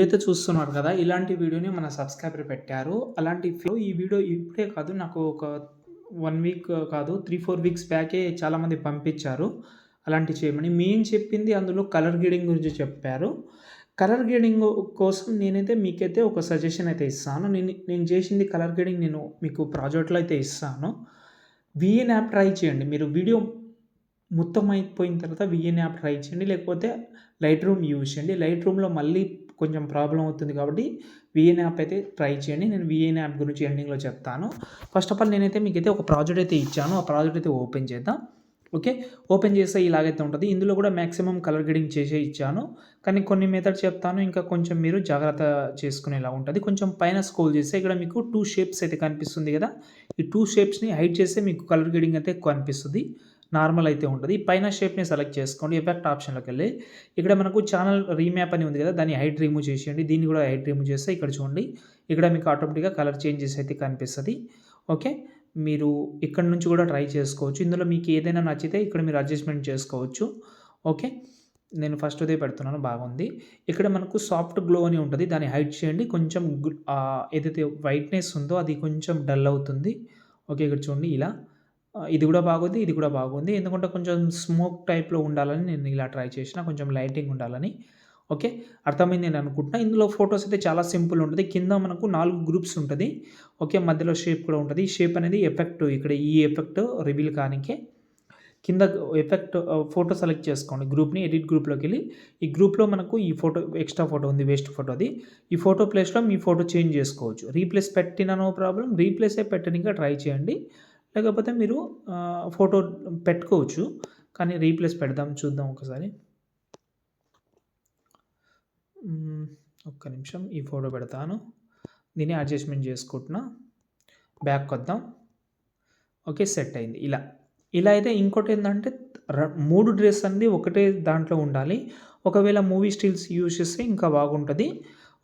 మీరైతే చూస్తున్నారు కదా! ఇలాంటి వీడియోని మన సబ్‌స్క్రైబర్ పెట్టారు. అలాంటి ఈ వీడియో ఇప్పుడే కాదు నాకు ఒక 1 వీక్ కాదు 3, 4 వీక్స్ బ్యాకే చాలామంది పంపించారు. అలాంటివి చేయమని. మేము చెప్పింది అందులో కలర్ గ్రేడింగ్ గురించి చెప్పారు. కలర్ గ్రేడింగ్ కోసం నేనైతే మీకైతే ఒక సజెషన్ అయితే ఇస్తాను. నేను చేసింది కలర్ గ్రేడింగ్ నేను మీకు ప్రాజెక్ట్‌లో అయితే ఇస్తాను. వీఎన్ యాప్ ట్రై చేయండి. మీరు వీడియో మొత్తం అయిపోయిన తర్వాత వీఎన్ యాప్ ట్రై చేయండి. లేకపోతే లైట్ రూమ్ యూజ్ చేయండి. లైట్ రూమ్‌లో మళ్ళీ కొంచెం ప్రాబ్లమ్ అవుతుంది కాబట్టి వీఎన్ యాప్ అయితే ట్రై చేయండి. నేను వీఎన్ యాప్ గురించి ఎండింగ్‌లో చెప్తాను. ఫస్ట్ ఆఫ్ ఆల్ నేనైతే మీకైతే ఒక ప్రాజెక్ట్ అయితే ఇచ్చాను. ఆ ప్రాజెక్ట్ అయితే ఓపెన్ చేద్దాం. ఓకే. ఓపెన్ చేస్తే ఇలాగైతే ఉంటది. ఇందులో కూడా మాక్సిమం కలర్ గ్రేడింగ్ చేసే ఇచ్చాను. కానీ కొన్ని మెథడ్స్ చెప్తాను. ఇంకా కొంచెం మీరు జాగ్రత్త చేసుకునేలా ఉంటది. కొంచెం పైన స్క్రోల్ చేస్తే ఇక్కడ మీకు 2 షేప్స్ అయితే కనిపిస్తుంది కదా! ఈ 2 షేప్స్‌ని హైడ్ చేస్తే మీకు కలర్ గ్రేడింగ్ అయితే ఎక్కువ అనిపిస్తది. నార్మల్ అయితే ఉంటది. పైన షేప్‌ని సెలెక్ట్ చేసుకోండి. ఎఫెక్ట్ ఆప్షన్‌లోకెళ్ళి ఇక్కడ మనకు ఛానెల్ రీమ్యాప్ అని ఉంది కదా! దాన్ని హైట్ రిమూవ్ చేసేయండి. దీన్ని కూడా హైట్ రిమూవ్ చేస్తే ఇక్కడ చూడండి. ఇక్కడ మీకు ఆటోమేటిక్‌గా కలర్ చేంజెస్ అయితే కనిపిస్తది. ఓకే. మీరు ఇక్కడ నుంచి కూడా ట్రై చేసుకోవచ్చు. ఇందులో మీకు ఏదైనా నచ్చితే ఇక్కడ మీరు అడ్జస్ట్‌మెంట్ చేసుకోవచ్చు. ఓకే. నేను ఫస్ట్‌దే పెడుతున్నాను బాగుంది. ఇక్కడ మనకు సాఫ్ట్ గ్లో అని ఉంటది. దాన్ని హైడ్ చేయండి. కొంచెం ఏదైతే వైట్‌నెస్ ఉందో అది కొంచెం డల్ అవుతుంది. ఓకే. ఇక్కడ చూడండి ఇలా. ఇది కూడా బాగుంది. ఇది కూడా బాగుంది. ఎందుకంటే కొంచెం స్మోక్ టైప్‌లో ఉండాలని నేను ఇలా ట్రై చేసిన. కొంచెం లైటింగ్ ఉండాలని. ఓకే. అర్థమైంది నేను అనుకుంటున్నా. ఇందులో ఫోటోస్ అయితే చాలా సింపుల్ ఉంటది. కింద మనకు 4 గ్రూప్స్ ఉంటది. ఓకే. మధ్యలో షేప్ కూడా ఉంటది. షేప్ అనేది ఎఫెక్ట్ ఇక్కడ ఈ ఎఫెక్ట్ రివీల్ కానీకే కింద ఎఫెక్ట్ ఫోటో సెలెక్ట్ చేసుకోండి. గ్రూప్‌ని ఎడిట్ గ్రూప్‌లోకెళ్ళి ఈ గ్రూప్‌లో మనకు ఈ ఫోటో ఎక్స్ట్రా ఫోటో ఉంది. వేస్ట్ ఫోటోది. ఈ ఫోటో ప్లేస్‌లో మీ ఫోటో చేంజ్ చేసుకోవచ్చు. రీప్లేస్ పెట్టినా నో ప్రాబ్లమ్. రీప్లేసే పెట్టనీకి ట్రై చేయండి. లేకపోతే మీరు ఫోటో పెట్టుకోవచ్చు. కానీ రీప్లేస్ పెడదాం చూద్దాం ఒకసారి. ఒక్క నిమిషం ఈ ఫోటో పెడతాను. దీన్ని అడ్జస్ట్‌మెంట్ చేసుకుంటున్నా. బ్యాక్‌కొద్దాం. ఓకే. సెట్ అయింది. ఇలా అయితే ఇంకోటేందంటే 3 డ్రెస్ అనేది ఒకటే దాంట్లో ఉండాలి. ఒకవేళ మూవీ స్టిల్స్ యూజ్ చేస్తే ఇంకా బాగుంటది.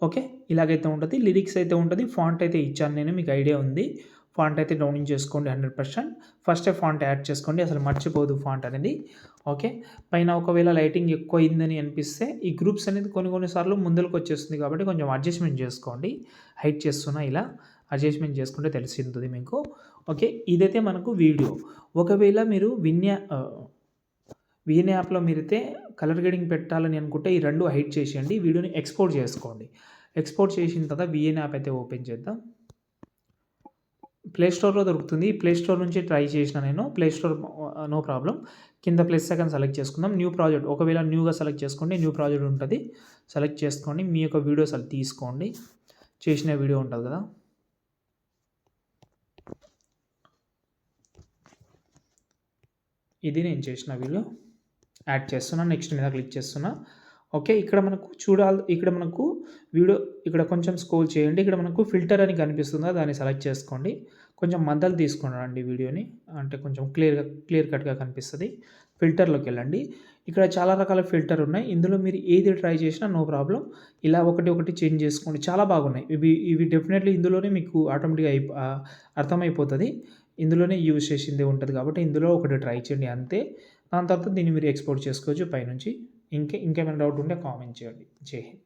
ఓకే. ఇలాగైతే ఉంటది. లిరిక్స్ అయితే ఉంటది. ఫాంట్ అయితే ఇచ్చాను నేను. మీకు ఐడియా ఉంది. ఫాంట్ అయితే డౌన్లోడ్ చేసుకోండి 100%. ఫస్టే ఫాంట్ యాడ్ చేసుకోండి. అసలు మర్చిపోదు ఫాంట్ అనేది. ఓకే. పైన ఒకవేళ లైటింగ్ ఎక్కువ అయిందని అనిపిస్తే ఈ గ్రూప్స్ అనేది కొన్ని సార్లు ముందలకొచ్చేస్తుంది కాబట్టి కొంచెం అడ్జస్ట్‌మెంట్ చేసుకోండి. హైడ్ చేస్తున్నా ఇలా. అడ్జస్ట్‌మెంట్ చేసుకుంటే తెలిసింది మీకు. ఓకే. ఇదైతే మనకు వీడియో. ఒకవేళ మీరు వీఎన్ యాప్‌లో మీరైతే కలర్ గ్రేడింగ్ పెట్టాలని అనుకుంటే ఈ 2 హైడ్ చేసేయండి. వీడియోని ఎక్స్‌పోర్ట్ చేసుకోండి. ఎక్స్‌పోర్ట్ చేసిన తర్వాత వీఎన్ యాప్ అయితే ఓపెన్ చేద్దాం. ప్లే స్టోర్‌లో దొరుకుతుంది. ప్లే స్టోర్ నుంచి ట్రై చేసిన నేను. Play store no problem. కింద ప్లస్ ఐకాన్ సెలెక్ట్ చేసుకుందాం. న్యూ ప్రాజెక్ట్ ఒకవేళ న్యూగా సెలెక్ట్ చేసుకోండి. న్యూ ప్రాజెక్ట్ ఉంటది. సెలెక్ట్ చేసుకోండి. మీ యొక్క వీడియోస్ అది తీసుకోండి. చేసిన వీడియో ఉంటది కదా! ఇది నేను చేసిన వీడియో. యాడ్ చేస్తున్నా. నెక్స్ట్ మీద క్లిక్ చేస్తున్నా. ఓకే. ఇక్కడ మనకు వీడియో ఇక్కడ కొంచెం స్క్రోల్ చేయండి. ఇక్కడ మనకు ఫిల్టర్ అని కనిపిస్తుందా దాన్ని సెలెక్ట్ చేసుకోండి. కొంచెం మధ్యలో తీసుకొనిరండి వీడియోని. అంటే కొంచెం క్లియర్ కట్‌గా కనిపిస్తది. ఫిల్టర్‌లోకెళ్ళండి. ఇక్కడ చాలా రకాల ఫిల్టర్ ఉన్నాయి. ఇందులో మీరు ఏది ట్రై చేసినా నో ప్రాబ్లమ్. ఇలా ఒకటి చేంజ్ చేసుకోండి. చాలా బాగున్నాయి. ఇవి డెఫినెట్‌లీ ఇందులోనే మీకు ఆటోమేటిక్‌గా అర్థమైపోతది. ఇందులోనే యూజ్ చేసిందే ఉంటది కాబట్టి ఇందులో ఒకటి ట్రై చేయండి అంతే. దాని తర్వాత దీన్ని మీరు ఎక్స్‌పోర్ట్ చేసుకోవచ్చు పైనుంచి. ఇంకేమైనా డౌట్ ఉంటే కామెంట్ చేయండి. జై హింద్.